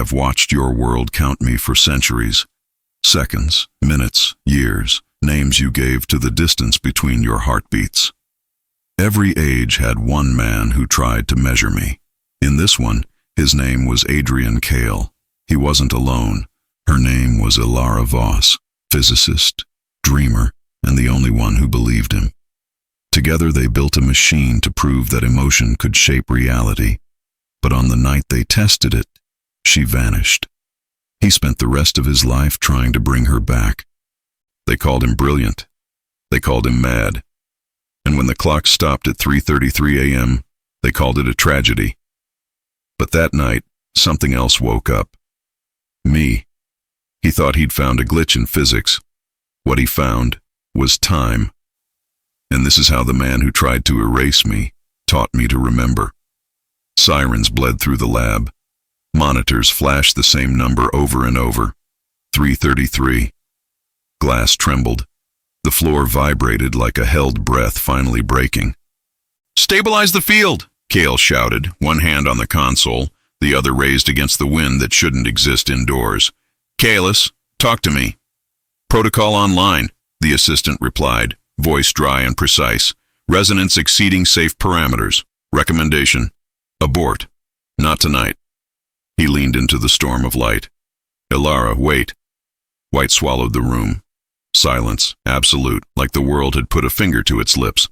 have watched your world count me for centuries. Seconds, minutes, years, names you gave to the distance between your heartbeats. Every age had one man who tried to measure me. In this one, his name was Adrian Kael. He wasn't alone. Her name was Elara Voss, physicist, dreamer, and the only one who believed him. Together they built a machine to prove that emotion could shape reality. But on the night they tested it, she vanished. He spent the rest of his life trying to bring her back. They called him brilliant. They called him mad. And when the clock stopped at 3:33 a.m., they called it a tragedy. But that night, something else woke up. Me. He thought he'd found a glitch in physics. What he found was time. And this is how the man who tried to erase me taught me to remember. Sirens bled through the lab. Monitors flashed the same number over and over. 3:33. Glass trembled. The floor vibrated like a held breath finally breaking. "Stabilize the field!" Kael shouted, one hand on the console, the other raised against the wind that shouldn't exist indoors. "Kaelis, talk to me." "Protocol online," the assistant replied, voice dry and precise. "Resonance exceeding safe parameters. Recommendation: abort. Not tonight." He leaned into the storm of light. "Elara, wait." White swallowed the room. Silence, absolute, like the world had put a finger to its lips.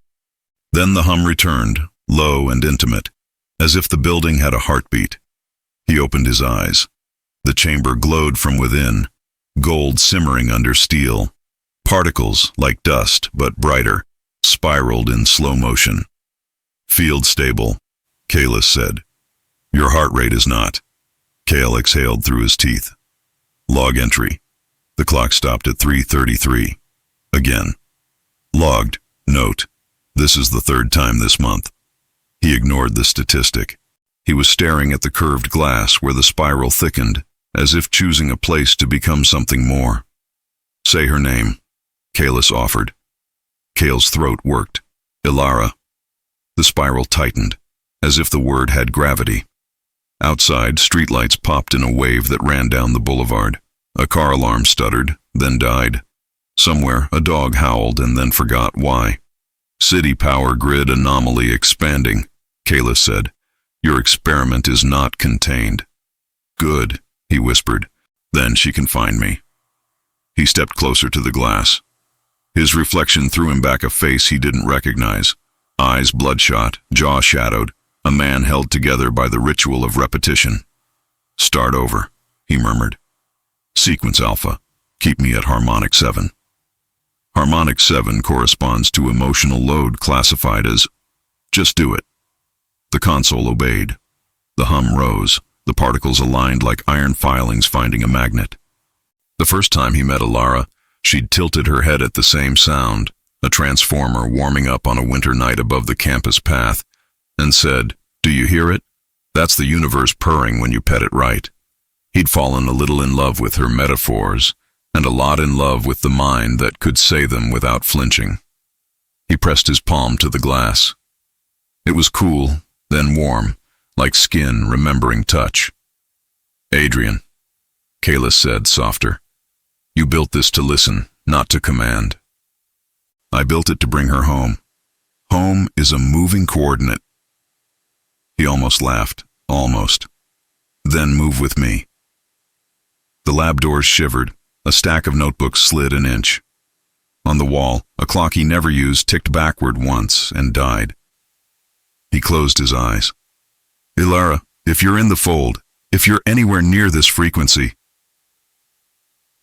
Then the hum returned, low and intimate, as if the building had a heartbeat. He opened his eyes. The chamber glowed from within, gold simmering under steel. Particles, like dust, but brighter, spiraled in slow motion. "Field stable," Kaelis said. "Your heart rate is not." Kael exhaled through his teeth. "Log entry." The clock stopped at 3:33. Again. "Logged. Note. This is the third time this month." He ignored the statistic. He was staring at the curved glass where the spiral thickened, as if choosing a place to become something more. "Say her name," Kaelis offered. Kael's throat worked. "Elara." The spiral tightened, as if the word had gravity. Outside, streetlights popped in a wave that ran down the boulevard. A car alarm stuttered, then died. Somewhere, a dog howled and then forgot why. "City power grid anomaly expanding," Kaelis said. "Your experiment is not contained." "Good," he whispered. "Then she can find me." He stepped closer to the glass. His reflection threw him back a face he didn't recognize. Eyes bloodshot, jaw shadowed, a man held together by the ritual of repetition. "Start over," he murmured. "Sequence alpha. Keep me at harmonic 7. Harmonic 7 corresponds to emotional load classified as "just do it." The console obeyed. The hum rose, the particles aligned like iron filings finding a magnet. The first time he met Elara, she'd tilted her head at the same sound, a transformer warming up on a winter night above the campus path, and said, "Do you hear it? That's the universe purring when you pet it right." He'd fallen a little in love with her metaphors, and a lot in love with the mind that could say them without flinching. He pressed his palm to the glass. It was cool, then warm, like skin remembering touch. "Adrian," Kaelis said, softer. "You built this to listen, not to command." "I built it to bring her home. Home is a moving coordinate." He almost laughed, almost. "Then move with me." The lab doors shivered. A stack of notebooks slid an inch. On the wall, a clock he never used ticked backward once and died. He closed his eyes. "Elara, if you're in the fold, if you're anywhere near this frequency."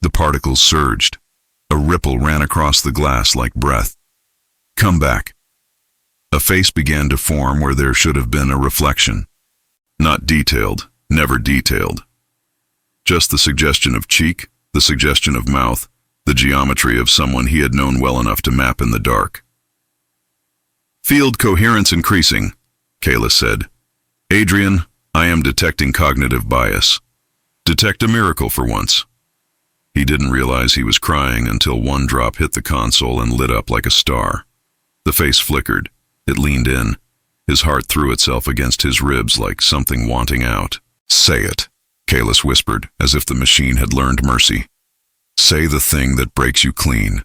The particles surged. A ripple ran across the glass like breath. "Come back." A face began to form where there should have been a reflection. Not detailed, never detailed. Just the suggestion of cheek, the suggestion of mouth, the geometry of someone he had known well enough to map in the dark. "Field coherence increasing," Kaelis said. "Adrian, I am detecting cognitive bias. Detect a miracle for once." He didn't realize he was crying until one drop hit the console and lit up like a star. The face flickered. It leaned in. His heart threw itself against his ribs like something wanting out. "Say it," Kael whispered, as if the machine had learned mercy. Say the thing that breaks you clean.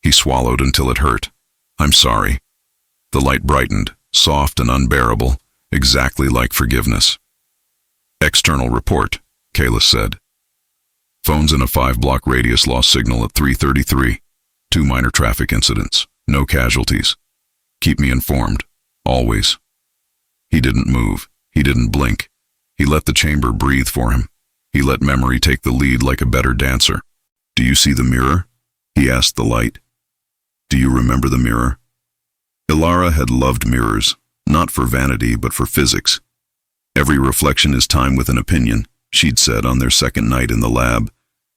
He swallowed until it hurt. I'm sorry. The light brightened, soft and unbearable, exactly like forgiveness. External report, Kael said. Phones in a 5-block radius lost signal at 3:33. 2 minor traffic incidents. No casualties. Keep me informed. Always. He didn't move. He didn't blink. He let the chamber breathe for him. He let memory take the lead like a better dancer. Do you see the mirror? He asked the light. Do you remember the mirror? Elara had loved mirrors, not for vanity but for physics. Every reflection is time with an opinion, she'd said on their second night in the lab,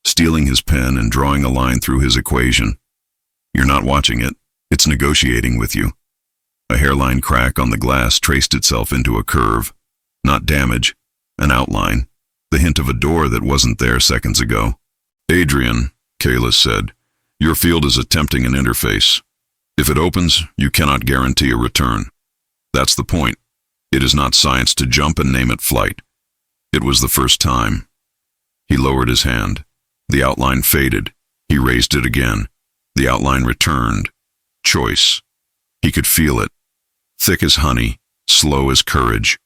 stealing his pen and drawing a line through his equation. You're not watching it. It's negotiating with you. A hairline crack on the glass traced itself into a curve. Not damage, an outline, the hint of a door that wasn't there seconds ago. Adrian, Kael said, your field is attempting an interface. If it opens, you cannot guarantee a return. That's the point. It is not science to jump and name it flight. It was the first time. He lowered his hand. The outline faded. He raised it again. The outline returned. Choice. He could feel it. Thick as honey, slow as courage.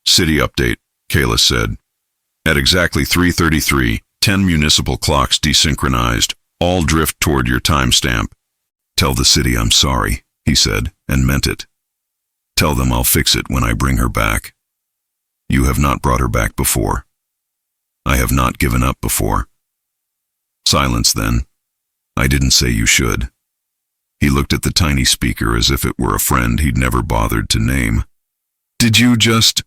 City update, Kael said. At exactly 3:33, 10 municipal clocks desynchronized. All drift toward your timestamp. Tell the city I'm sorry, he said, and meant it. Tell them I'll fix it when I bring her back. You have not brought her back before. I have not given up before. Silence then. I didn't say you should. He looked at the tiny speaker as if it were a friend he'd never bothered to name. Did you just...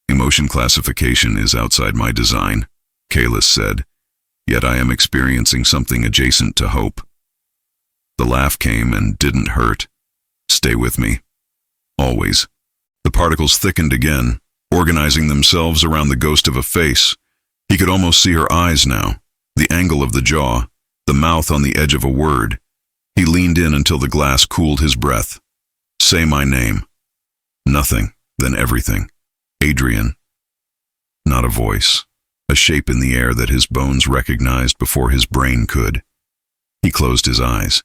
Emotion classification is outside my design, Kael said, yet I am experiencing something adjacent to hope. The laugh came and didn't hurt. Stay with me. Always. The particles thickened again, organizing themselves around the ghost of a face. He could almost see her eyes now, the angle of the jaw, the mouth on the edge of a word. He leaned in until the glass cooled his breath. Say my name. Nothing, then everything. Adrian. Not a voice, a shape in the air that his bones recognized before his brain could. He closed his eyes.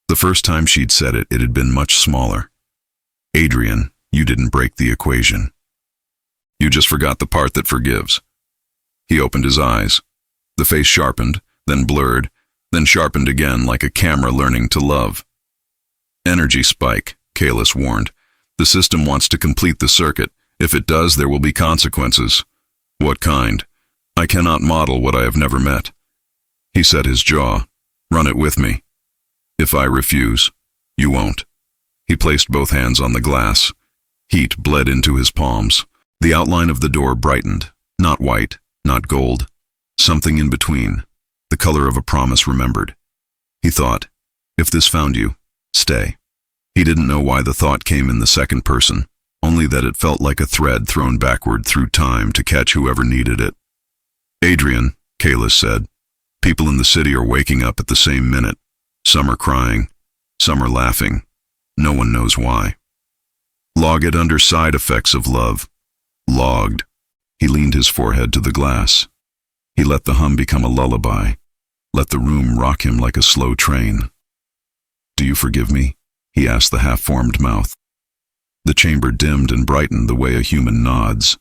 The first time she'd said it, it had been much smaller. Adrian, you didn't break the equation. You just forgot the part that forgives. He opened his eyes. The face sharpened, then blurred, then sharpened again like a camera learning to love. Energy spike, Kael warned. The system wants to complete the circuit. If it does, there will be consequences. What kind? I cannot model what I have never met. He set his jaw. Run it with me. If I refuse, you won't. He placed both hands on the glass. Heat bled into his palms. The outline of the door brightened. Not white, not gold. Something in between. The color of a promise remembered. He thought, if this found you, stay. He didn't know why the thought came in the second person, only that it felt like a thread thrown backward through time to catch whoever needed it. Adrian, Kael said, people in the city are waking up at the same minute. Some are crying, some are laughing. No one knows why. Log it under side effects of love. Logged. He leaned his forehead to the glass. He let the hum become a lullaby. Let the room rock him like a slow train. Do you forgive me? He asked the half-formed mouth. The chamber dimmed and brightened the way a human nods.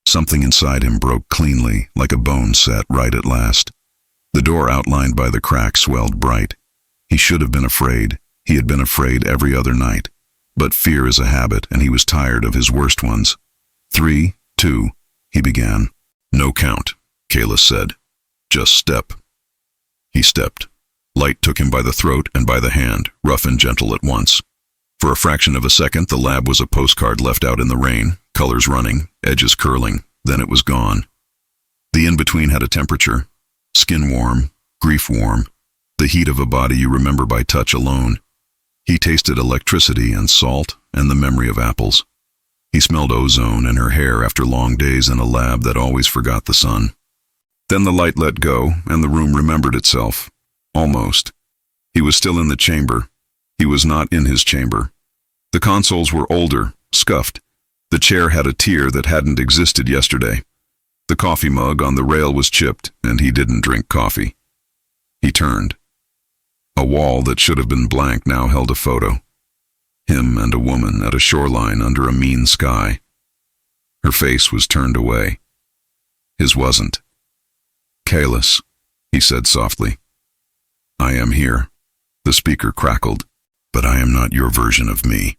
Something inside him broke cleanly, like a bone set right at last. The door outlined by the crack swelled bright. He should have been afraid. He had been afraid every other night. But fear is a habit, and he was tired of his worst ones. 3, 2, he began. No count, Kael said. Just step. He stepped. Light took him by the throat and by the hand, rough and gentle at once. For a fraction of a second, the lab was a postcard left out in the rain, colors running, edges curling. Then it was gone. The in-between had a temperature. Skin warm, grief warm, the heat of a body you remember by touch alone. He tasted electricity and salt and the memory of apples. He smelled ozone and her hair after long days in a lab that always forgot the sun. Then the light let go, and the room remembered itself. Almost. He was still in the chamber. He was not in his chamber. The consoles were older, scuffed. The chair had a tier that hadn't existed yesterday. The coffee mug on the rail was chipped, and he didn't drink coffee. He turned. A wall that should have been blank now held a photo. Him and a woman at a shoreline under a mean sky. Her face was turned away. His wasn't. "Kaelis," he said softly. "I am here." The speaker crackled. "But I am not your version of me."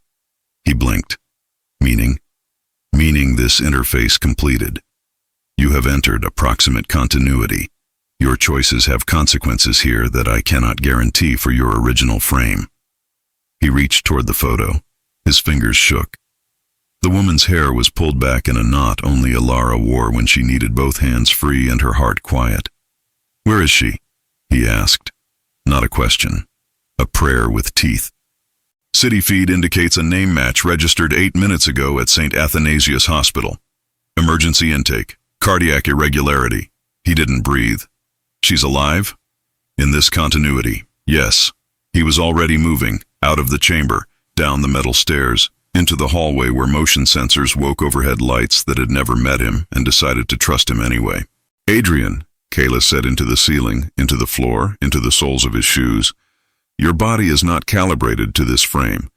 He blinked. "Meaning?" "Meaning this interface completed. You have entered approximate continuity. Your choices have consequences here that I cannot guarantee for your original frame." He reached toward the photo. His fingers shook. The woman's hair was pulled back in a knot only Elara wore when she needed both hands free and her heart quiet. "Where is she?" he asked. Not a question. A prayer with teeth. "City feed indicates a name match registered 8 minutes ago at St. Athanasius Hospital. Emergency intake. Cardiac irregularity. He didn't breathe. She's alive?" "In this continuity, yes." He was already moving, out of the chamber, down the metal stairs, into the hallway where motion sensors woke overhead lights that had never met him and decided to trust him anyway. "Adrian," Kael said into the ceiling, into the floor, into the soles of his shoes, "your body is not calibrated to this frame.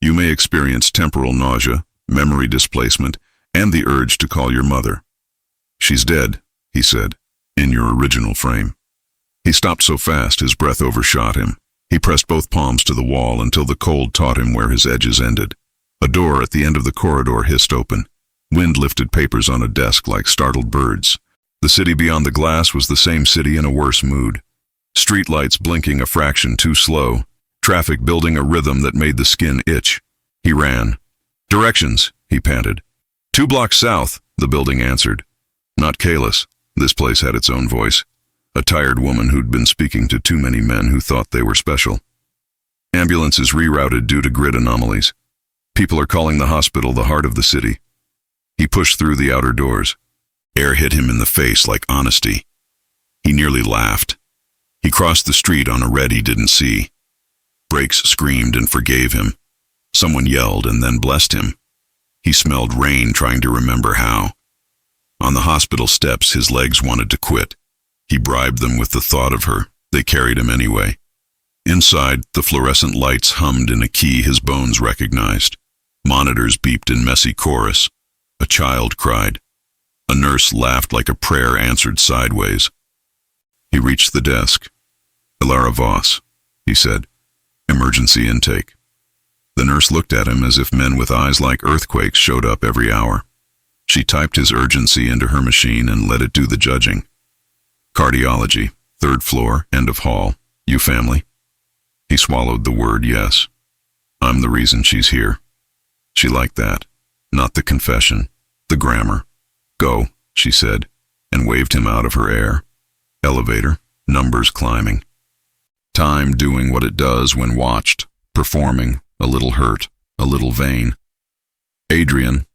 You may experience temporal nausea, memory displacement, and the urge to call your mother." "She's dead," he said, "in your original frame." He stopped so fast his breath overshot him. He pressed both palms to the wall until the cold taught him where his edges ended. A door at the end of the corridor hissed open. Wind lifted papers on a desk like startled birds. The city beyond the glass was the same city in a worse mood. Streetlights blinking a fraction too slow. Traffic building a rhythm that made the skin itch. He ran. "Directions," he panted. "2 blocks south," the building answered. Not Kaelis. This place had its own voice. A tired woman who'd been speaking to too many men who thought they were special. Ambulances rerouted due to grid anomalies. People are calling the hospital the heart of the city. He pushed through the outer doors. Air hit him in the face like honesty. He nearly laughed. He crossed the street on a red he didn't see. Brakes screamed and forgave him. Someone yelled and then blessed him. He smelled rain trying to remember how. On the hospital steps, his legs wanted to quit. He bribed them with the thought of her. They carried him anyway. Inside, the fluorescent lights hummed in a key his bones recognized. Monitors beeped in messy chorus. A child cried. A nurse laughed like a prayer answered sideways. He reached the desk. "Elara Voss," he said. "Emergency intake." The nurse looked at him as if men with eyes like earthquakes showed up every hour. She typed his urgency into her machine and let it do the judging. "Cardiology, 3rd floor, end of hall. You family?" He swallowed the word yes. "I'm the reason she's here." She liked that. Not the confession, the grammar. "Go," she said, and waved him out of her air. Elevator, numbers climbing. Time doing what it does when watched, performing, a little hurt, a little vain. "Adrian,"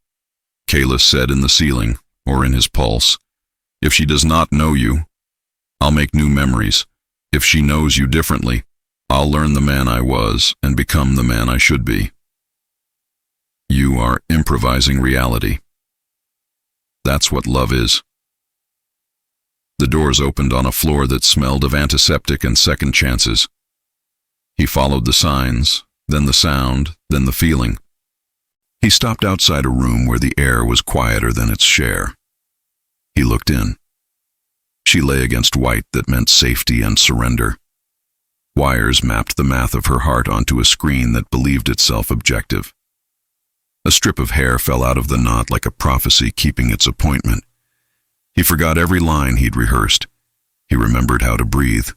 Kael said in the ceiling, or in his pulse, "if she does not know you, I'll make new memories. If she knows you differently, I'll learn the man I was and become the man I should be." You are improvising reality. That's what love is. The doors opened on a floor that smelled of antiseptic and second chances. He followed the signs, then the sound, then the feeling. He stopped outside a room where the air was quieter than its share. He looked in. She lay against white that meant safety and surrender. Wires mapped the math of her heart onto a screen that believed itself objective. A strip of hair fell out of the knot like a prophecy keeping its appointment. He forgot every line he'd rehearsed. He remembered how to breathe.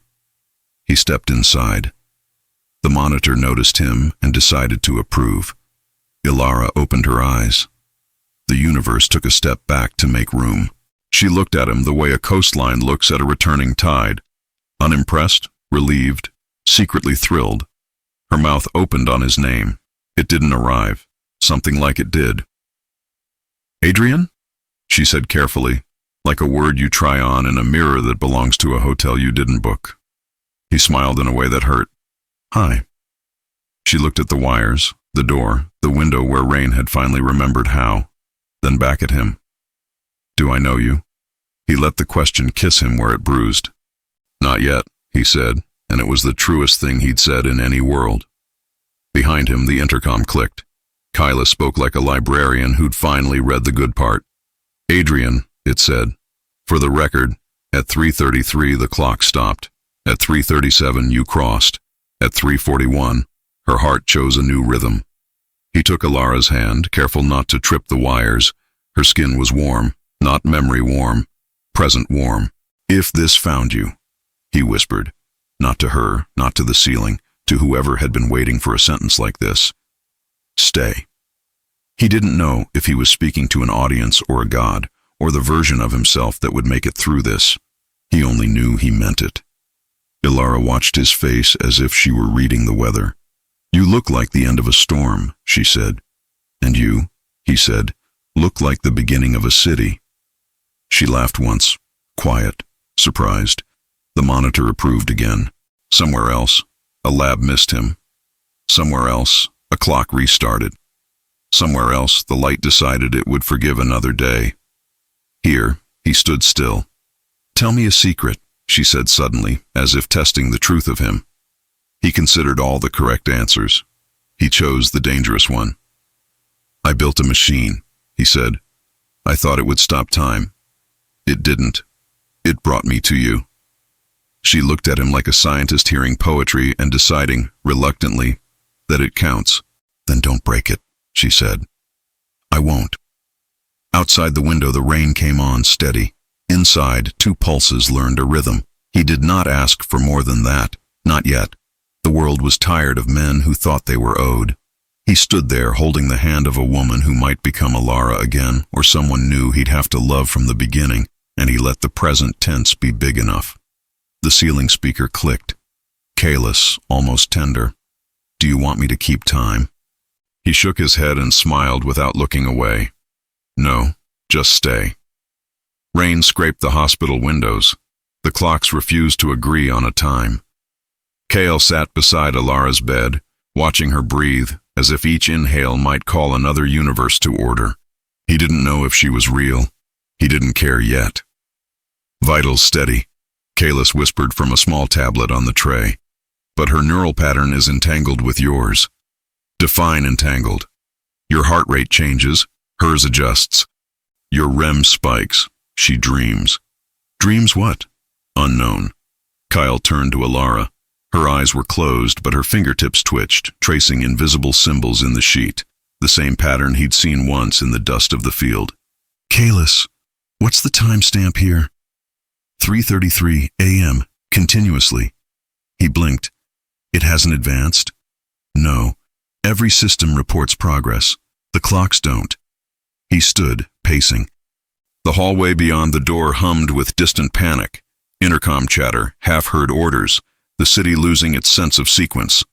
He stepped inside. The monitor noticed him and decided to approve. Elara opened her eyes. The universe took a step back to make room. She looked at him the way a coastline looks at a returning tide. Unimpressed, relieved, secretly thrilled. Her mouth opened on his name. It didn't arrive. Something like it did. "Adrian?" she said carefully, like a word you try on in a mirror that belongs to a hotel you didn't book. He smiled in a way that hurt. "Hi." She looked at the wires, the door, the window where Rain had finally remembered how, then back at him. "Do I know you?" He let the question kiss him where it bruised. "Not yet," he said, and it was the truest thing he'd said in any world. Behind him, the intercom clicked. Kael spoke like a librarian who'd finally read the good part. "Adrian," it said. "For the record, at 3:33 the clock stopped. At 3:37 you crossed. At 3:41, her heart chose a new rhythm." He took Elara's hand, careful not to trip the wires. Her skin was warm, not memory warm, present warm. "If this found you," he whispered, not to her, not to the ceiling, to whoever had been waiting for a sentence like this. "Stay." He didn't know if he was speaking to an audience or a god, or the version of himself that would make it through this. He only knew he meant it. Elara watched his face as if she were reading the weather. "You look like the end of a storm," she said. "And you," he said, "look like the beginning of a city." She laughed once, quiet, surprised. The monitor approved again. Somewhere else, a lab missed him. Somewhere else, a clock restarted. Somewhere else, the light decided it would forgive another day. Here, he stood still. "Tell me a secret," she said suddenly, as if testing the truth of him. He considered all the correct answers. He chose the dangerous one. "I built a machine," he said. "I thought it would stop time. It didn't. It brought me to you." She looked at him like a scientist hearing poetry and deciding, reluctantly, that it counts. "Then don't break it," she said. "I won't." Outside the window, the rain came on steady. Inside, 2 pulses learned a rhythm. He did not ask for more than that. Not yet. The world was tired of men who thought they were owed. He stood there holding the hand of a woman who might become Elara again, or someone new he'd have to love from the beginning, and he let the present tense be big enough. The ceiling speaker clicked. Kael, almost tender. "Do you want me to keep time?" He shook his head and smiled without looking away. "No, just stay." Rain scraped the hospital windows. The clocks refused to agree on a time. Kael sat beside Elara's bed, watching her breathe, as if each inhale might call another universe to order. He didn't know if she was real. He didn't care yet. "Vitals steady," Kael whispered from a small tablet on the tray. "But her neural pattern is entangled with yours." "Define entangled." "Your heart rate changes, hers adjusts. Your REM spikes, she dreams." "Dreams what?" "Unknown." Kael turned to Elara. Her eyes were closed, but her fingertips twitched, tracing invisible symbols in the sheet, the same pattern he'd seen once in the dust of the field. "Kael, what's the timestamp here?" 3:33 a.m., continuously. He blinked. "It hasn't advanced?" "No. Every system reports progress. The clocks don't." He stood, pacing. The hallway beyond the door hummed with distant panic. Intercom chatter, half-heard orders, the city losing its sense of sequence.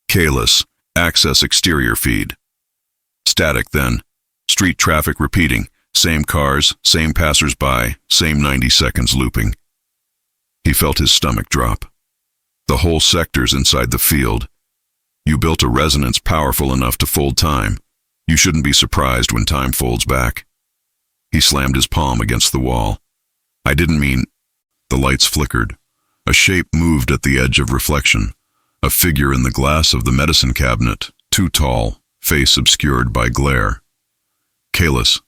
Kael, access exterior feed. Static then. Street traffic repeating. Same cars, same passers-by, same 90 seconds looping. He felt his stomach drop. The whole sector's inside the field. You built a resonance powerful enough to fold time. You shouldn't be surprised when time folds back. He slammed his palm against the wall. "I didn't mean—" The lights flickered. A shape moved at the edge of reflection. A figure in the glass of the medicine cabinet, too tall, face obscured by glare. "Kael,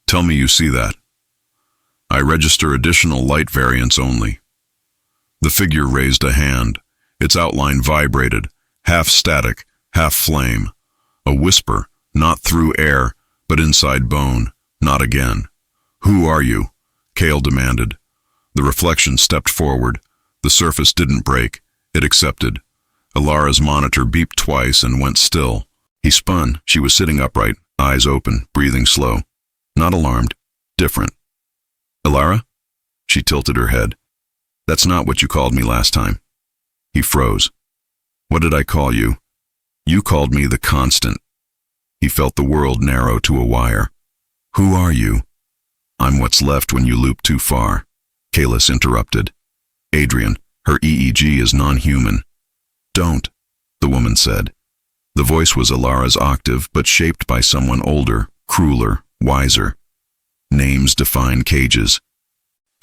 tell me you see that." "I register additional light variants only." The figure raised a hand. Its outline vibrated, half static, half flame. A whisper, not through air, but inside bone. Not again. "Who are you?" Kael demanded. The reflection stepped forward. The surface didn't break. It accepted. Elara's monitor beeped twice and went still. He spun. She was sitting upright, eyes open, breathing slow. Not alarmed. Different. "Elara?" She tilted her head. "That's not what you called me last time." He froze. "What did I call you?" "You called me the Constant." He felt the world narrow to a wire. "Who are you?" "I'm what's left when you loop too far." Kael interrupted. "Adrian, her EEG is non-human." "Don't," the woman said. The voice was Elara's octave, but shaped by someone older, crueler, wiser. "Names define cages."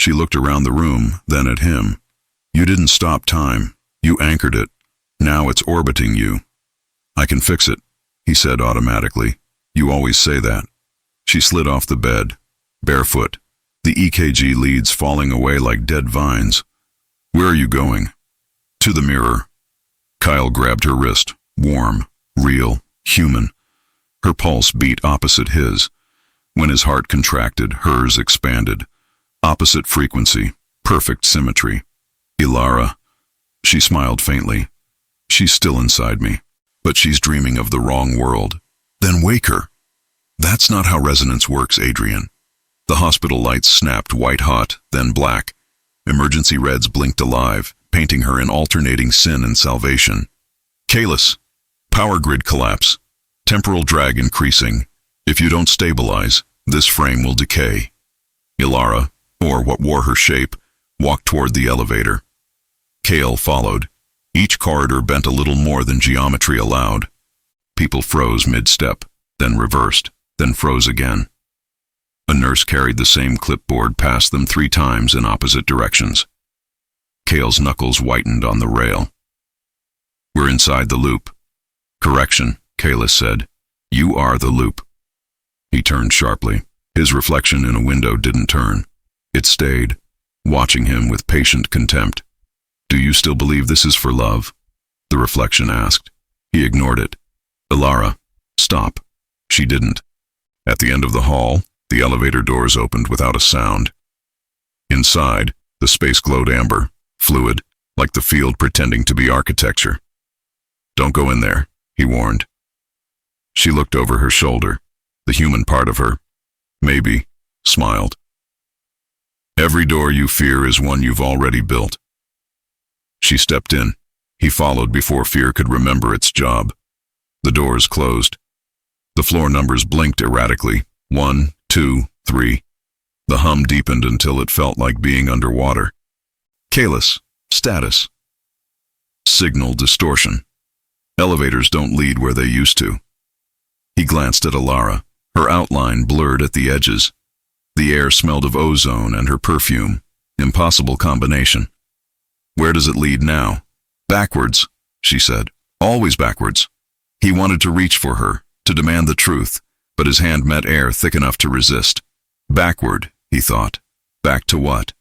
She looked around the room, then at him. You didn't stop time. You anchored it. Now it's orbiting you. I can fix it, he said automatically. You always say that. She slid off the bed, barefoot, the EKG leads falling away like dead vines. Where are you going? To the mirror. Kael grabbed her wrist, warm, real, human. Her pulse beat opposite his. When his heart contracted, hers expanded. Opposite frequency, perfect symmetry. Elara. She smiled faintly. She's still inside me, but she's dreaming of the wrong world. Then wake her. That's not how resonance works, Adrian. The hospital lights snapped white-hot, then black. Emergency reds blinked alive, painting her in alternating sin and salvation. Kaelis. Power grid collapse. Temporal drag increasing. If you don't stabilize, this frame will decay. Elara, or what wore her shape, walked toward the elevator. Kael followed. Each corridor bent a little more than geometry allowed. People froze mid-step, then reversed, then froze again. A nurse carried the same clipboard past them 3 times in opposite directions. Kael's knuckles whitened on the rail. We're inside the loop. Correction, Kaelis said. You are the loop. He turned sharply. His reflection in a window didn't turn. It stayed, watching him with patient contempt. Do you still believe this is for love? The reflection asked. He ignored it. Elara, stop. She didn't. At the end of the hall, the elevator doors opened without a sound. Inside, the space glowed amber, fluid, like the field pretending to be architecture. Don't go in there, he warned. She looked over her shoulder, the human part of her. Maybe, smiled. Every door you fear is one you've already built. She stepped in. He followed before fear could remember its job. The doors closed. The floor numbers blinked erratically. 1, 2, 3. The hum deepened until it felt like being underwater. Kaelis, status. Signal distortion. Elevators don't lead where they used to. He glanced at Elara, her outline blurred at the edges. The air smelled of ozone and her perfume. Impossible combination. Where does it lead now? Backwards, she said. Always backwards. He wanted to reach for her, to demand the truth, but his hand met air thick enough to resist. Backward, he thought. Back to what?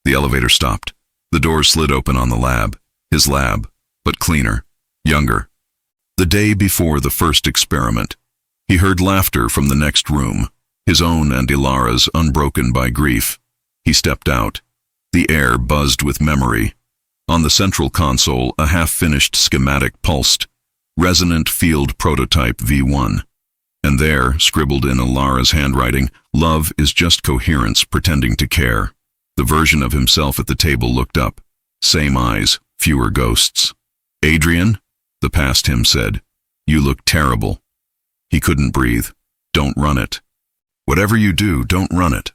The elevator stopped. The doors slid open on the lab. His lab, but cleaner, younger. The day before the first experiment, he heard laughter from the next room, his own and Elara's unbroken by grief. He stepped out. The air buzzed with memory. On the central console, a half-finished schematic pulsed. Resonant field prototype V1. And there, scribbled in Elara's handwriting, love is just coherence pretending to care. The version of himself at the table looked up. Same eyes, fewer ghosts. Adrian, the past him said, you look terrible. He couldn't breathe. Don't run it. Whatever you do, don't run it.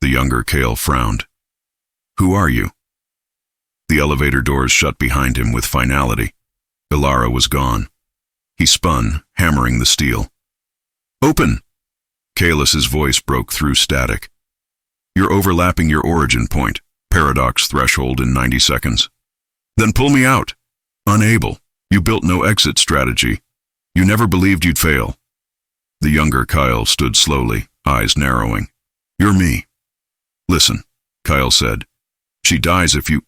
The younger Kael frowned. Who are you? The elevator doors shut behind him with finality. Elara was gone. He spun, hammering the steel. Open! Kaelis's voice broke through static. You're overlapping your origin point, paradox threshold in 90 seconds. Then pull me out. Unable. You built no exit strategy. You never believed you'd fail. The younger Kael stood slowly, eyes narrowing. You're me. Listen, Kael said. She dies if you...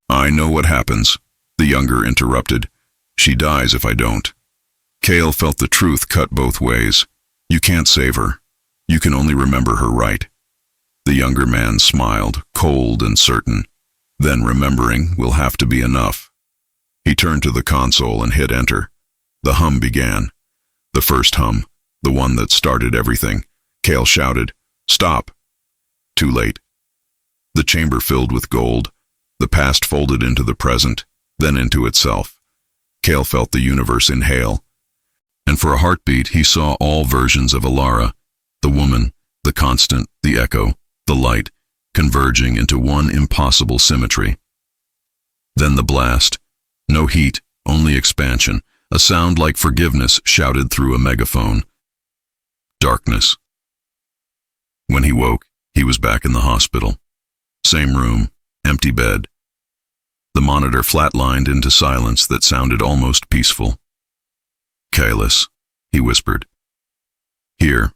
I know what happens, the younger interrupted. She dies if I don't. Kael felt the truth cut both ways. You can't save her. You can only remember her right. The younger man smiled, cold and certain. Then remembering will have to be enough. He turned to the console and hit enter. The hum began. The first hum, the one that started everything. Kael shouted, Stop! Too late. The chamber filled with gold. The past folded into the present, then into itself. Kael felt the universe inhale. And for a heartbeat, he saw all versions of Elara, the woman, the constant, the echo, the light, converging into one impossible symmetry. Then the blast. No heat, only expansion. A sound like forgiveness shouted through a megaphone. Darkness. When he woke, he was back in the hospital. Same room, empty bed. The monitor flatlined into silence that sounded almost peaceful. Kaelis, he whispered. Here.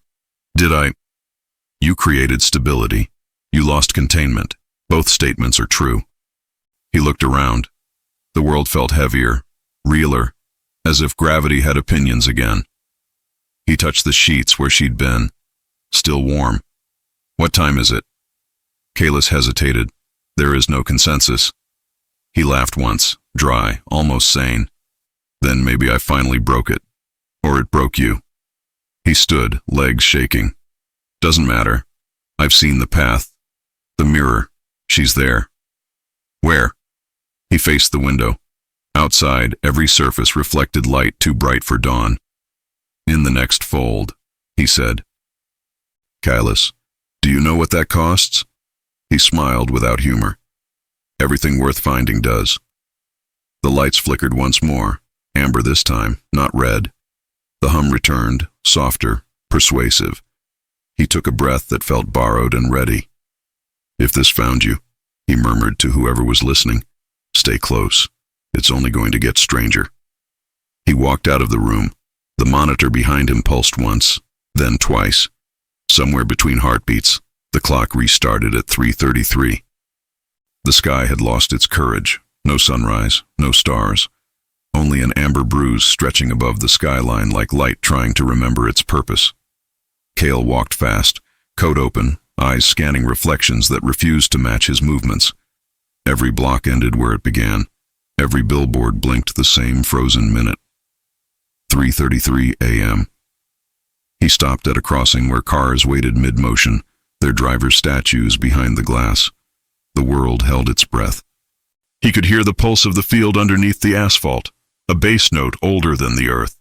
You created stability. You lost containment. Both statements are true. He looked around. The world felt heavier, realer, as if gravity had opinions again. He touched the sheets where she'd been, still warm. What time is it? Kaelis hesitated. There is no consensus. He laughed once, dry, almost sane. Then maybe I finally broke it. Or it broke you. He stood, legs shaking. Doesn't matter. I've seen the path. The mirror. She's there. Where? He faced the window. Outside, every surface reflected light too bright for dawn. In the next fold, he said. Kaelis, do you know what that costs? He smiled without humor. Everything worth finding does. The lights flickered once more, amber this time, not red. The hum returned, softer, persuasive. He took a breath that felt borrowed and ready. If this found you, he murmured to whoever was listening, stay close. It's only going to get stranger. He walked out of the room. The monitor behind him pulsed once, then twice. Somewhere between heartbeats, the clock restarted at 3:33. The sky had lost its courage. No sunrise, no stars. Only an amber bruise stretching above the skyline like light trying to remember its purpose. Kael walked fast, coat open, eyes scanning reflections that refused to match his movements. Every block ended where it began. Every billboard blinked the same frozen minute. 3:33 a.m. He stopped at a crossing where cars waited mid-motion, their drivers' statues behind the glass. The world held its breath. He could hear the pulse of the field underneath the asphalt, a bass note older than the earth.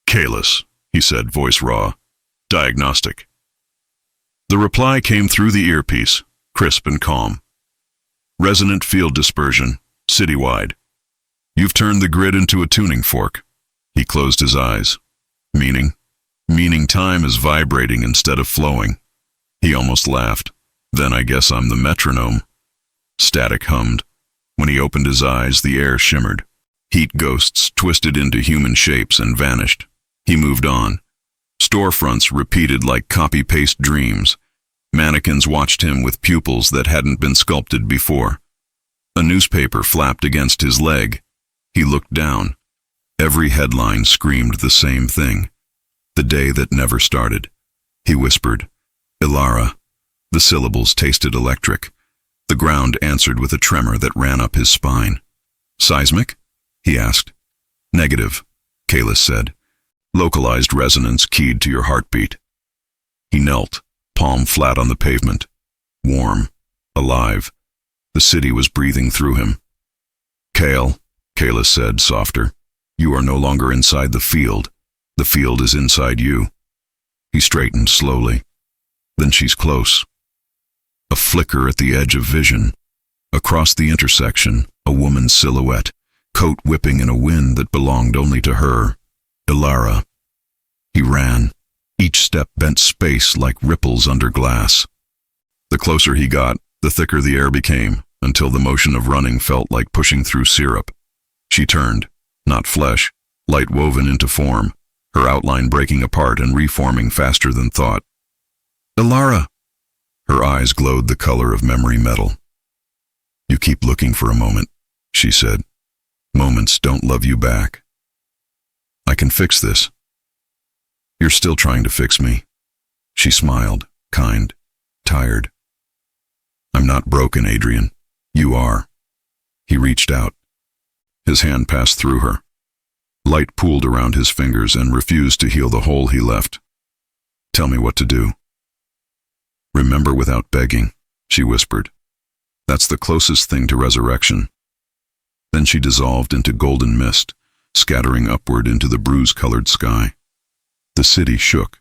Kaelis, he said, voice raw. Diagnostic. The reply came through the earpiece, crisp and calm. Resonant field dispersion, citywide. You've turned the grid into a tuning fork. He closed his eyes. Meaning? Meaning time is vibrating instead of flowing. He almost laughed. Then I guess I'm the metronome. Static hummed. When he opened his eyes, the air shimmered. Heat ghosts twisted into human shapes and vanished. He moved on. Storefronts repeated like copy-paste dreams. Mannequins watched him with pupils that hadn't been sculpted before. A newspaper flapped against his leg. He looked down. Every headline screamed the same thing. The day that never started. He whispered, Elara. The syllables tasted electric. The ground answered with a tremor that ran up his spine. Seismic? He asked. Negative, Kaelis said. Localized resonance keyed to your heartbeat. He knelt, palm flat on the pavement. Warm, alive. The city was breathing through him. Kael, Kaelis said, softer. You are no longer inside the field. The field is inside you. He straightened slowly. Then she's close. A flicker at the edge of vision. Across the intersection, a woman's silhouette, coat whipping in a wind that belonged only to her. Elara. He ran. Each step bent space like ripples under glass. The closer he got, the thicker the air became, until the motion of running felt like pushing through syrup. She turned, not flesh, light woven into form, her outline breaking apart and reforming faster than thought. Elara! Her eyes glowed the color of memory metal. You keep looking for a moment, she said. Moments don't love you back. I can fix this. You're still trying to fix me. She smiled, kind, tired. I'm not broken, Adrian. You are. He reached out. His hand passed through her. Light pooled around his fingers and refused to heal the hole he left. Tell me what to do. Remember without begging, she whispered. That's the closest thing to resurrection. Then she dissolved into golden mist, scattering upward into the bruise-colored sky. The city shook.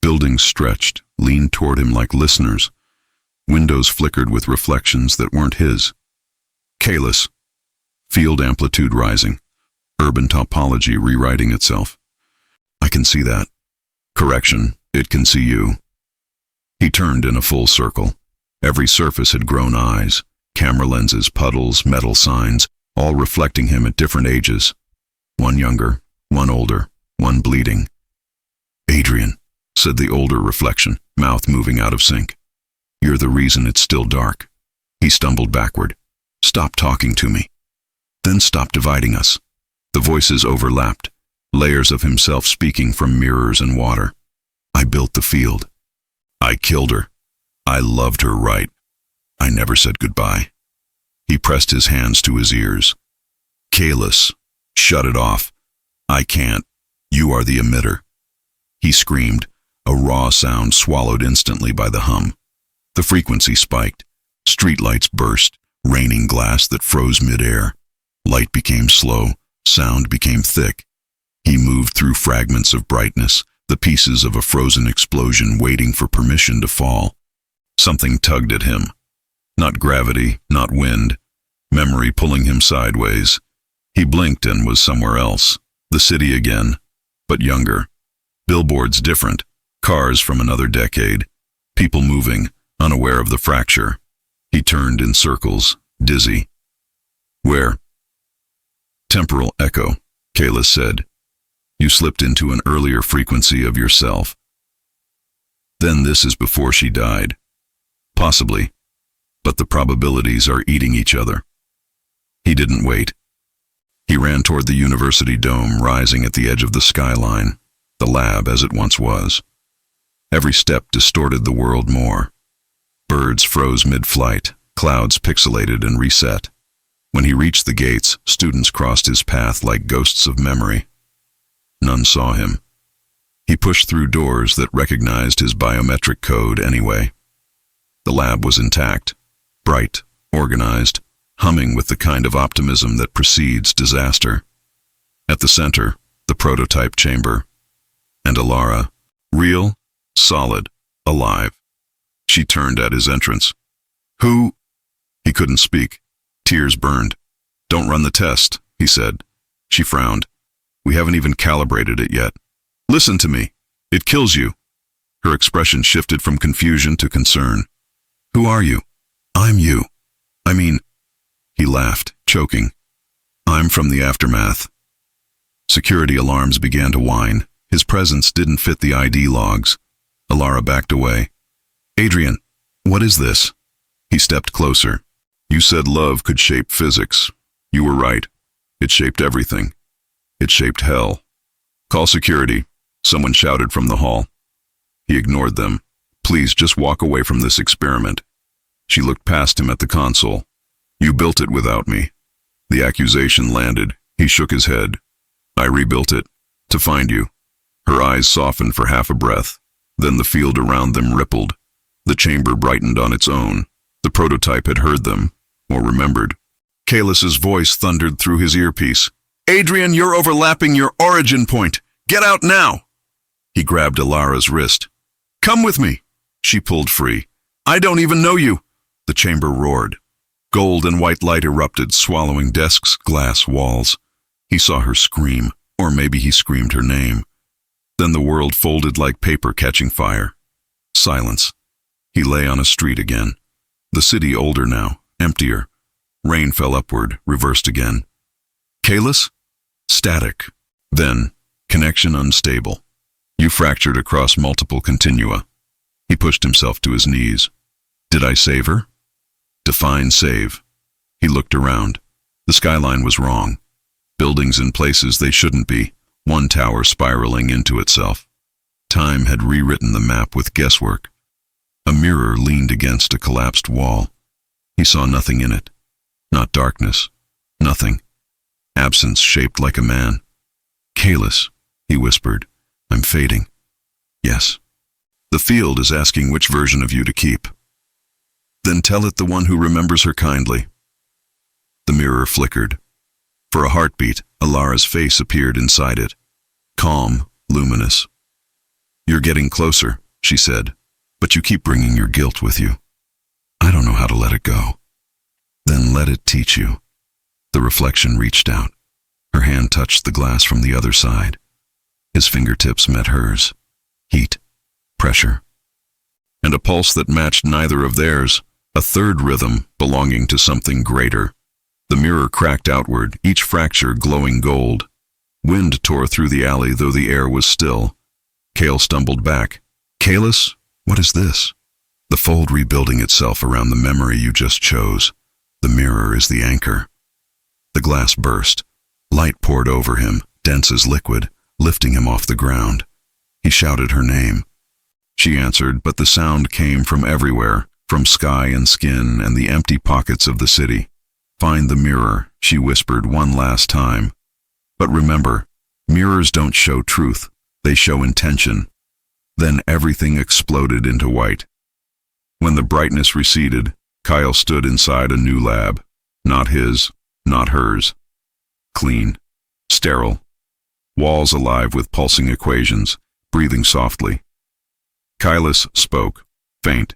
Buildings stretched, leaned toward him like listeners. Windows flickered with reflections that weren't his. Kaelis. Field amplitude rising. Urban topology rewriting itself. I can see that. Correction, it can see you. He turned in a full circle. Every surface had grown eyes, camera lenses, puddles, metal signs, all reflecting him at different ages. One younger, one older, one bleeding. "Adrian," said the older reflection, mouth moving out of sync. "You're the reason it's still dark." He stumbled backward. "Stop talking to me. Then stop dividing us." The voices overlapped, layers of himself speaking from mirrors and water. "I built the field. I killed her. I loved her right. I never said goodbye." He pressed his hands to his ears. "Kaelis, shut it off. I can't. You are the emitter." He screamed, a raw sound swallowed instantly by the hum. The frequency spiked. Streetlights burst, raining glass that froze midair. Light became slow, sound became thick. He moved through fragments of brightness, the pieces of a frozen explosion waiting for permission to fall. Something tugged at him. Not gravity, not wind. Memory pulling him sideways. He blinked and was somewhere else. The city again, but younger. Billboards different. Cars from another decade. People moving, unaware of the fracture. He turned in circles, dizzy. "Where?" "Temporal echo," Kaelis said. "You slipped into an earlier frequency of yourself." "Then this is before she died." "Possibly, but the probabilities are eating each other." He didn't wait. He ran toward the university dome rising at the edge of the skyline, the lab as it once was. Every step distorted the world more. Birds froze mid-flight, clouds pixelated and reset. When he reached the gates, students crossed his path like ghosts of memory. None saw him. He pushed through doors that recognized his biometric code anyway. The lab was intact, bright, organized, humming with the kind of optimism that precedes disaster. At the center, the prototype chamber. And Elara, real, solid, alive. She turned at his entrance. "Who?" He couldn't speak. Tears burned. "Don't run the test," he said. She frowned. "We haven't even calibrated it yet." "Listen to me. It kills you." Her expression shifted from confusion to concern. "Who are you?" "I'm you. I mean..." He laughed, choking. "I'm from the aftermath." Security alarms began to whine. His presence didn't fit the ID logs. Elara backed away. "Adrian, what is this?" He stepped closer. "You said love could shape physics. You were right. It shaped everything. It shaped hell." "Call security," someone shouted from the hall. He ignored them. "Please just walk away from this experiment." She looked past him at the console. "You built it without me." The accusation landed. He shook his head. "I rebuilt it. To find you." Her eyes softened for half a breath. Then the field around them rippled. The chamber brightened on its own. The prototype had heard them, or remembered. Kaelis's voice thundered through his earpiece. "Adrian, you're overlapping your origin point. Get out now!" He grabbed Elara's wrist. "Come with me." She pulled free. "I don't even know you." The chamber roared. Gold and white light erupted, swallowing desks, glass, walls. He saw her scream, or maybe he screamed her name. Then the world folded like paper catching fire. Silence. He lay on a street again. The city older now, emptier. Rain fell upward, reversed again. "Kaelis?" Static. Then, connection unstable. You fractured across multiple continua. He pushed himself to his knees. "Did I save her?" Define save. He looked around. The skyline was wrong. Buildings in places they shouldn't be, one tower spiraling into itself. Time had rewritten the map with guesswork. A mirror leaned against a collapsed wall. He saw nothing in it. Not darkness. Nothing. Absence shaped like a man. "Kaelis," he whispered. "I'm fading." "Yes." "The field is asking which version of you to keep." "Then tell it the one who remembers her kindly." The mirror flickered. For a heartbeat, Elara's face appeared inside it. Calm, luminous. "You're getting closer," she said, "but you keep bringing your guilt with you. I don't know how to let it go." "Then let it teach you." The reflection reached out. Her hand touched the glass from the other side. His fingertips met hers. Heat, pressure, and a pulse that matched neither of theirs. A third rhythm belonging to something greater. The mirror cracked outward, each fracture glowing gold. Wind tore through the alley, though the air was still. Kael stumbled back. Kaelis, what is this? The fold rebuilding itself around the memory you just chose. The mirror is the anchor. The glass burst. Light poured over him, dense as liquid, lifting him off the ground. He shouted her name. She answered, but the sound came from everywhere, from sky and skin and the empty pockets of the city. Find the mirror, she whispered one last time. But remember, mirrors don't show truth, they show intention. Then everything exploded into white. When the brightness receded, Kael stood inside a new lab. Not his, not hers. Clean, sterile, walls alive with pulsing equations, breathing softly. Kaelis spoke, faint.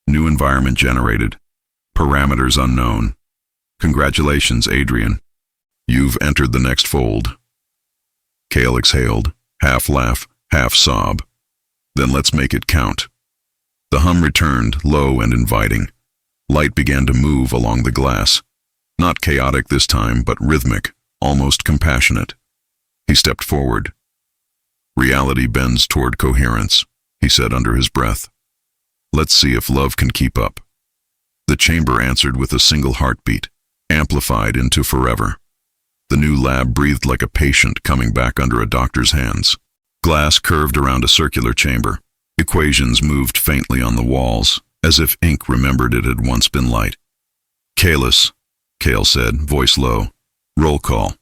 New environment generated. Parameters unknown. Congratulations, Adrian. You've entered the next fold. Kael exhaled, half laugh, half sob. Then let's make it count. The hum returned, low and inviting. Light began to move along the glass. Not chaotic this time, but rhythmic, almost compassionate. He stepped forward. Reality bends toward coherence, he said under his breath. Let's see if love can keep up. The chamber answered with a single heartbeat, amplified into forever. The new lab breathed like a patient coming back under a doctor's hands. Glass curved around a circular chamber. Equations moved faintly on the walls, as if ink remembered it had once been light. Kaelis, Kael said, voice low. Roll call.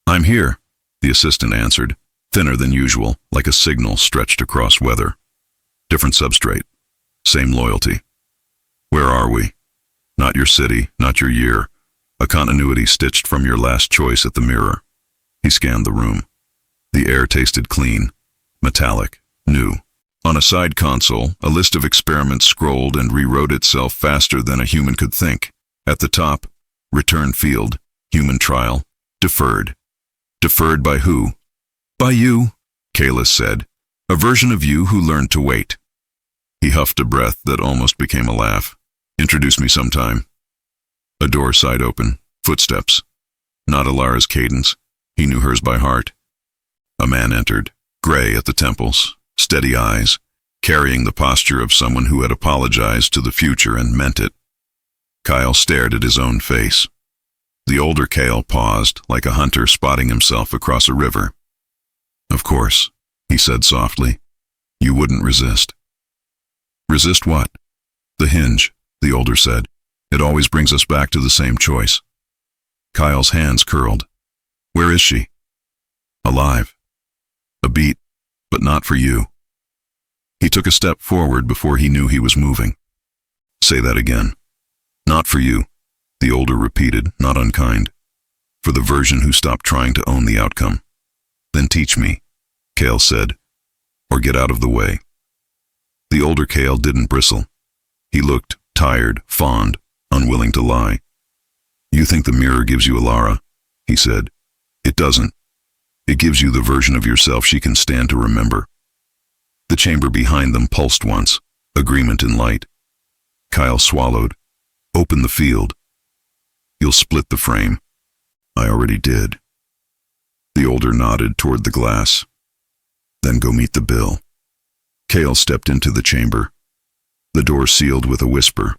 I'm here, the assistant answered, thinner than usual, like a signal stretched across weather. Different substrate. Same loyalty. Where are we? Not your city, not your year. A continuity stitched from your last choice at the mirror. He scanned the room. The air tasted clean, metallic, new. On a side console, a list of experiments scrolled and rewrote itself faster than a human could think. At the top, return field, human trial, deferred. Deferred by who? By you, Kaelis said. A version of you who learned to wait. He huffed a breath that almost became a laugh. Introduce me sometime. A door side open, footsteps. Not Elara's cadence. He knew hers by heart. A man entered, gray at the temples, steady eyes, carrying the posture of someone who had apologized to the future and meant it. Kael stared at his own face. The older Kael paused, like a hunter spotting himself across a river. Of course, he said softly. You wouldn't resist. Resist what? The hinge, the older said. It always brings us back to the same choice. Kael's hands curled. Where is she? Alive. A beat, but not for you. He took a step forward before he knew he was moving. Say that again. Not for you, the older repeated, not unkind. For the version who stopped trying to own the outcome. Then teach me, Kael said, or get out of the way. The older Kael didn't bristle. He looked tired, fond, unwilling to lie. You think the mirror gives you Elara, he said. It doesn't. It gives you the version of yourself she can stand to remember. The chamber behind them pulsed once, agreement in light. Kael swallowed. Open the field. You'll split the frame. I already did. The older nodded toward the glass. Then go meet the bill. Kael stepped into the chamber. The door sealed with a whisper.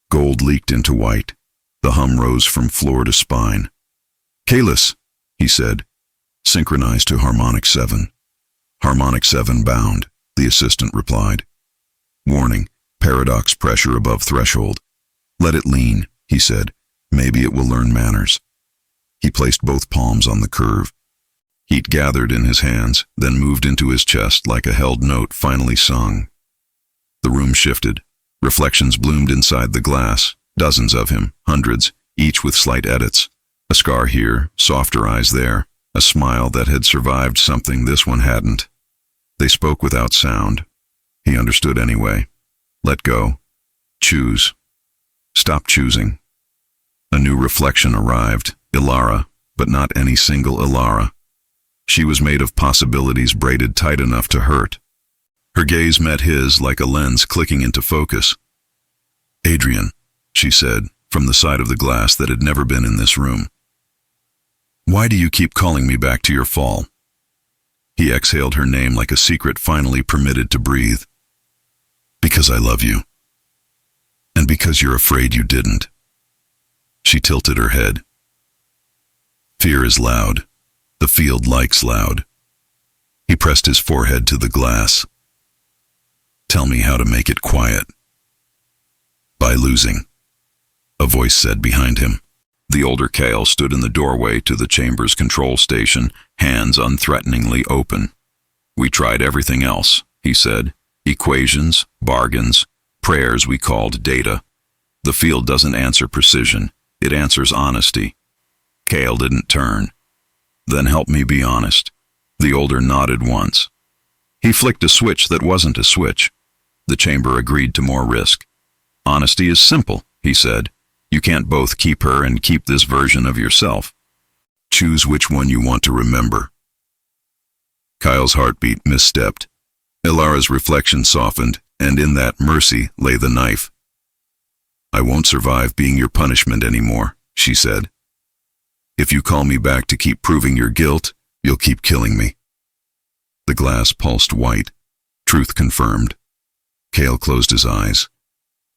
Gold leaked into white. The hum rose from floor to spine. Kaelis, he said, synchronized to harmonic 7. Harmonic 7 bound, the assistant replied. Warning, paradox pressure above threshold. Let it lean, he said. Maybe it will learn manners. He placed both palms on the curve. Heat gathered in his hands, then moved into his chest like a held note finally sung. The room shifted. Reflections bloomed inside the glass, dozens of him, hundreds, each with slight edits. A scar here, softer eyes there, a smile that had survived something this one hadn't. They spoke without sound. He understood anyway. Let go. Choose. Stop choosing. A new reflection arrived, Elara, but not any single Elara. She was made of possibilities braided tight enough to hurt. Her gaze met his like a lens clicking into focus. Adrian, she said, from the side of the glass that had never been in this room. Why do you keep calling me back to your fall? He exhaled her name like a secret finally permitted to breathe. Because I love you. And because you're afraid you didn't. She tilted her head. Fear is loud. The field likes loud. He pressed his forehead to the glass. Tell me how to make it quiet. By losing, a voice said behind him. The older Kael stood in the doorway to the chamber's control station, hands unthreateningly open. We tried everything else, he said. Equations, bargains, prayers we called data. The field doesn't answer precision, it answers honesty. Kael didn't turn. Then help me be honest. The older nodded once. He flicked a switch that wasn't a switch. The chamber agreed to more risk. Honesty is simple, he said. You can't both keep her and keep this version of yourself. Choose which one you want to remember. Kael's heartbeat misstepped. Elara's reflection softened, and in that mercy lay the knife. I won't survive being your punishment anymore, she said. If you call me back to keep proving your guilt, you'll keep killing me. The glass pulsed white. Truth confirmed. Kael closed his eyes.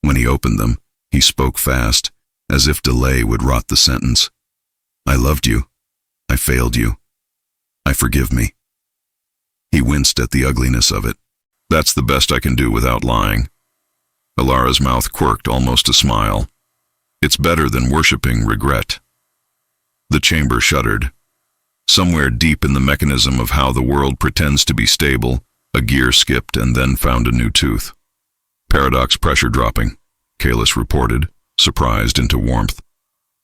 When he opened them, he spoke fast, as if delay would rot the sentence. I loved you. I failed you. I forgive me. He winced at the ugliness of it. That's the best I can do without lying. Elara's mouth quirked almost a smile. It's better than worshipping regret. The chamber shuddered. Somewhere deep in the mechanism of how the world pretends to be stable, a gear skipped and then found a new tooth. Paradox pressure dropping, Kaelis reported, surprised into warmth.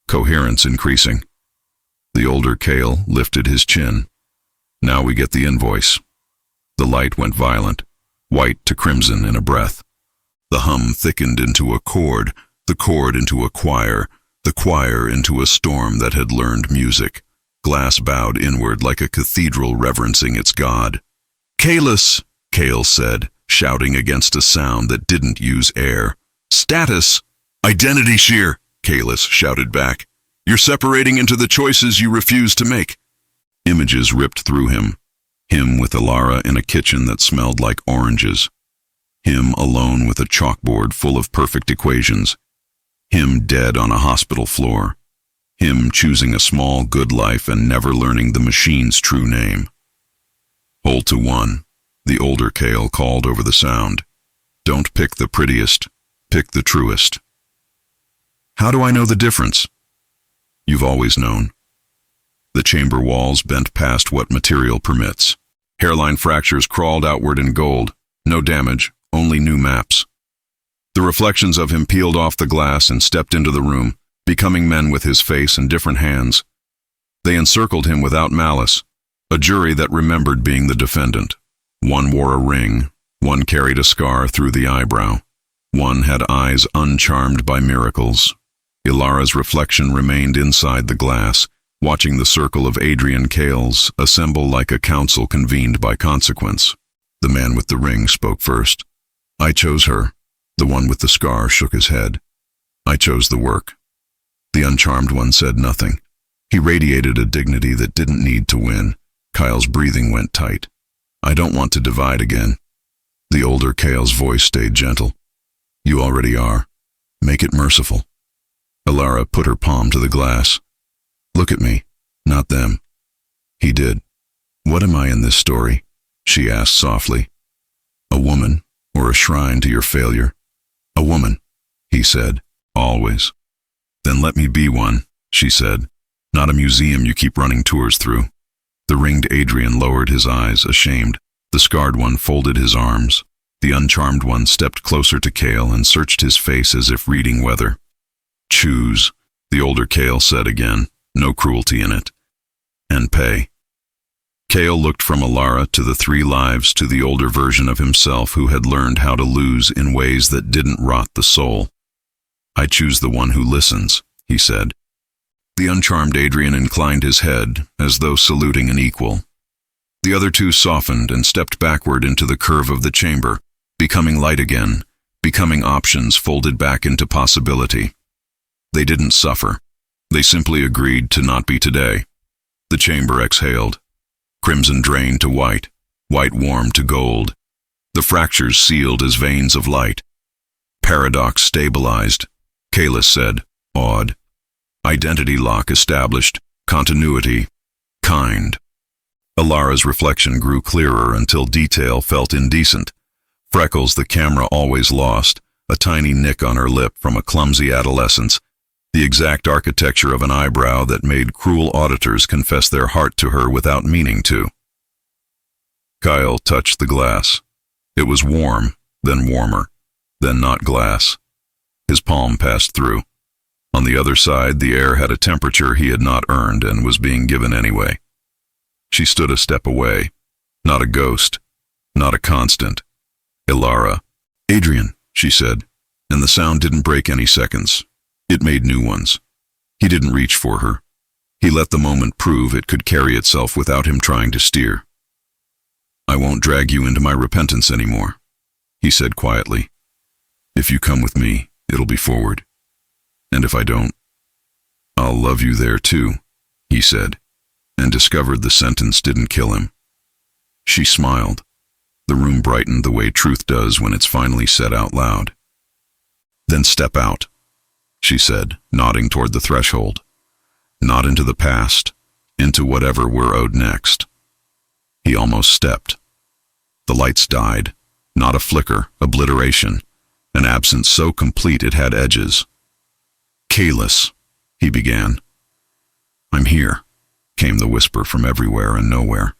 Coherence increasing. The older Kael lifted his chin. Now we get the invoice. The light went violent, white to crimson in a breath. The hum thickened into a chord, the chord into a choir, the choir into a storm that had learned music. Glass bowed inward like a cathedral reverencing its god. Kaelis, Kael said, shouting against a sound that didn't use air. Status! Identity shear, Kaelis shouted back. You're separating into the choices you refuse to make. Images ripped through him. Him with Elara in a kitchen that smelled like oranges. Him alone with a chalkboard full of perfect equations. Him dead on a hospital floor. Him choosing a small good life and never learning the machine's true name. Hold to one, the older Kael called over the sound. Don't pick the prettiest, pick the truest. How do I know the difference? You've always known. The chamber walls bent past what material permits. Hairline fractures crawled outward in gold. No damage, only new maps. The reflections of him peeled off the glass and stepped into the room, becoming men with his face and different hands. They encircled him without malice, a jury that remembered being the defendant. One wore a ring, one carried a scar through the eyebrow. One had eyes uncharmed by miracles. Elara's reflection remained inside the glass, watching the circle of Adrian Kael's assemble like a council convened by consequence. The man with the ring spoke first. I chose her. The one with the scar shook his head. I chose the work. The uncharmed one said nothing. He radiated a dignity that didn't need to win. Kael's breathing went tight. I don't want to divide again. The older Kael's voice stayed gentle. You already are. Make it merciful. Elara put her palm to the glass. Look at me, not them. He did. What am I in this story? She asked softly. A woman, or a shrine to your failure? A woman, he said, always. Then let me be one, she said, not a museum you keep running tours through. The ringed Adrian lowered his eyes, ashamed. The scarred one folded his arms. The uncharmed one stepped closer to Kael and searched his face as if reading weather. Choose, the older Kael said again, no cruelty in it. And pay. Kael looked from Elara to the three lives to the older version of himself who had learned how to lose in ways that didn't rot the soul. I choose the one who listens, he said. The uncharmed Adrian inclined his head, as though saluting an equal. The other two softened and stepped backward into the curve of the chamber, becoming light again, becoming options folded back into possibility. They didn't suffer. They simply agreed to not be today. The chamber exhaled. Crimson drained to white, white warmed to gold. The fractures sealed as veins of light. Paradox stabilized, Kael said, awed. Identity lock established, continuity, kind. Elara's reflection grew clearer until detail felt indecent. Freckles the camera always lost, a tiny nick on her lip from a clumsy adolescence, the exact architecture of an eyebrow that made cruel auditors confess their heart to her without meaning to. Kael touched the glass. It was warm, then warmer, then not glass. His palm passed through. On the other side, the air had a temperature he had not earned and was being given anyway. She stood a step away. Not a ghost. Not a constant. Elara. Adrian, she said, and the sound didn't break any seconds. It made new ones. He didn't reach for her. He let the moment prove it could carry itself without him trying to steer. I won't drag you into my repentance anymore, he said quietly. If you come with me, it'll be forward. And if I don't, I'll love you there too, he said, and discovered the sentence didn't kill him. She smiled. The room brightened the way truth does when it's finally said out loud. Then step out, she said, nodding toward the threshold. Not into the past, into whatever we're owed next. He almost stepped. The lights died. Not a flicker, obliteration, an absence so complete it had edges. Kael, he began. I'm here, came the whisper from everywhere and nowhere.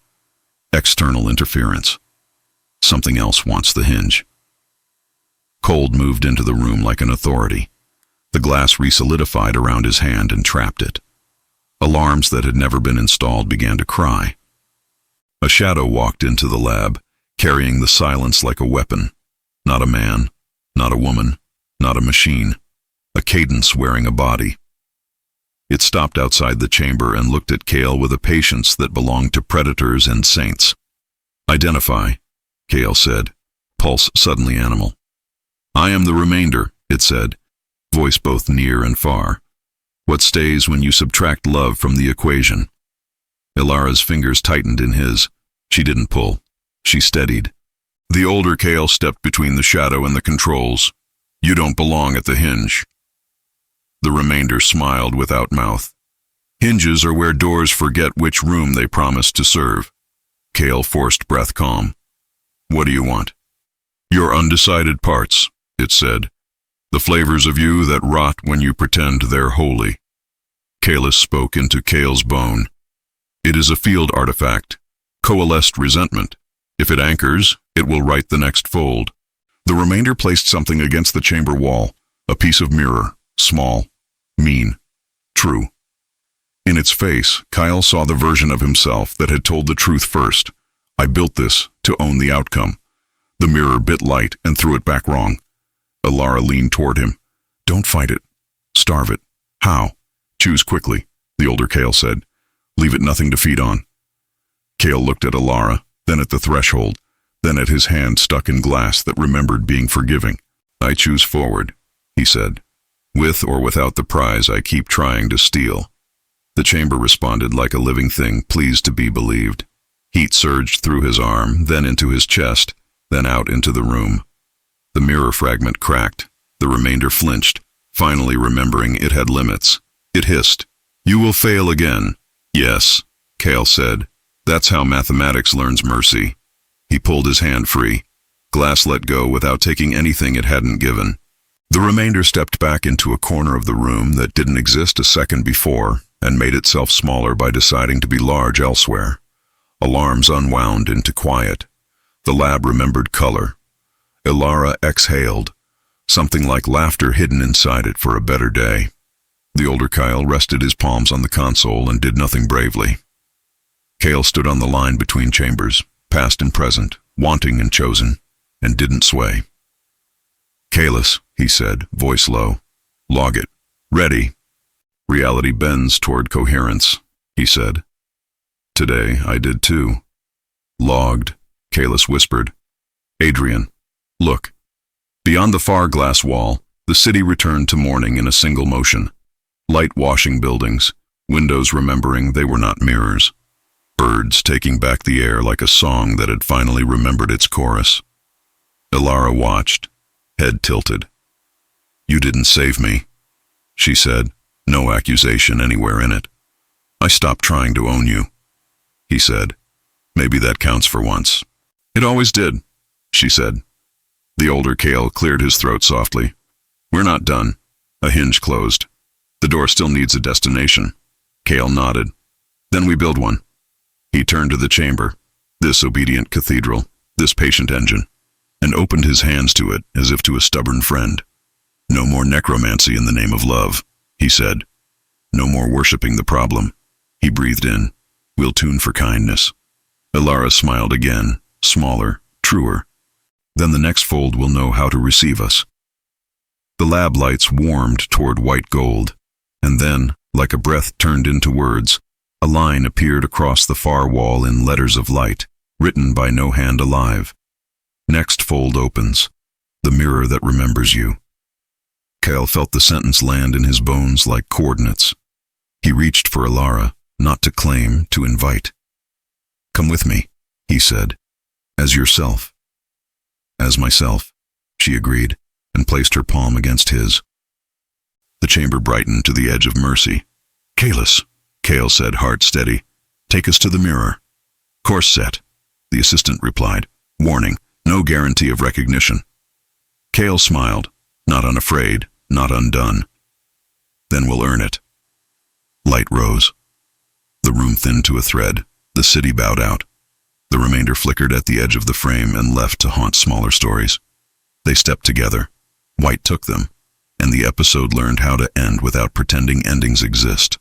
External interference. Something else wants the hinge. Cold moved into the room like an authority. The glass resolidified around his hand and trapped it. Alarms that had never been installed began to cry. A shadow walked into the lab, carrying the silence like a weapon. Not a man, not a woman, not a machine. A cadence wearing a body. It stopped outside the chamber and looked at Kael with a patience that belonged to predators and saints. Identify, Kael said, pulse suddenly animal. I am the remainder, it said, voice both near and far. What stays when you subtract love from the equation? Elara's fingers tightened in his. She didn't pull. She steadied. The older Kael stepped between the shadow and the controls. You don't belong at the hinge. The remainder smiled without mouth. Hinges are where doors forget which room they promised to serve. Kael forced breath calm. What do you want? Your undecided parts, it said. The flavors of you that rot when you pretend they're holy. Kael spoke into Kael's bone. It is a field artifact. Coalesced resentment. If it anchors, it will write the next fold. The remainder placed something against the chamber wall, a piece of mirror, small, mean, true. In its face, Kael saw the version of himself that had told the truth first. I built this to own the outcome. The mirror bit light and threw it back wrong. Elara leaned toward him. Don't fight it. Starve it. How? Choose quickly, the older Kael said. Leave it nothing to feed on. Kael looked at Elara, then at the threshold, then at his hand stuck in glass that remembered being forgiving. I choose forward, he said. With or without the prize I keep trying to steal. The chamber responded like a living thing, pleased to be believed. Heat surged through his arm, then into his chest, then out into the room. The mirror fragment cracked. The remainder flinched, finally remembering it had limits. It hissed. You will fail again. Yes, Kael said. That's how mathematics learns mercy. He pulled his hand free. Glass let go without taking anything it hadn't given. The remainder stepped back into a corner of the room that didn't exist a second before and made itself smaller by deciding to be large elsewhere. Alarms unwound into quiet. The lab remembered color. Elara exhaled, something like laughter hidden inside it for a better day. The older Kael rested his palms on the console and did nothing bravely. Kael stood on the line between chambers, past and present, wanting and chosen, and didn't sway. Kael, he said, voice low. Log it. Ready. Reality bends toward coherence, he said. Today I did too. Logged, Kael whispered. Adrian, look. Beyond the far glass wall, the city returned to morning in a single motion. Light washing buildings, windows remembering they were not mirrors. Birds taking back the air like a song that had finally remembered its chorus. Elara watched, head tilted. "You didn't save me," she said, no accusation anywhere in it. "I stopped trying to own you," he said. "Maybe that counts for once." "It always did," she said. The older Kael cleared his throat softly. "We're not done." A hinge closed. "The door still needs a destination." Kael nodded. "Then we build one." He turned to the chamber, this obedient cathedral, this patient engine, and opened his hands to it as if to a stubborn friend. "No more necromancy in the name of love," he said. "No more worshipping the problem." He breathed in. "We'll tune for kindness." Elara smiled again, smaller, truer. "Then the next fold will know how to receive us." The lab lights warmed toward white gold, and then, like a breath turned into words, a line appeared across the far wall in letters of light, written by no hand alive. "Next fold opens. The mirror that remembers you." Kael felt the sentence land in his bones like coordinates. He reached for Elara, not to claim, to invite. "Come with me," he said. "As yourself." "As myself," she agreed, and placed her palm against his. The chamber brightened to the edge of mercy. "Kaelis," Kael said, heart steady. "Take us to the mirror." "Course set," the assistant replied. "Warning, no guarantee of recognition." Kael smiled, not unafraid, not undone. "Then we'll earn it." Light rose. The room thinned to a thread. The city bowed out. The remainder flickered at the edge of the frame and left to haunt smaller stories. They stepped together. White took them, and the episode learned how to end without pretending endings exist.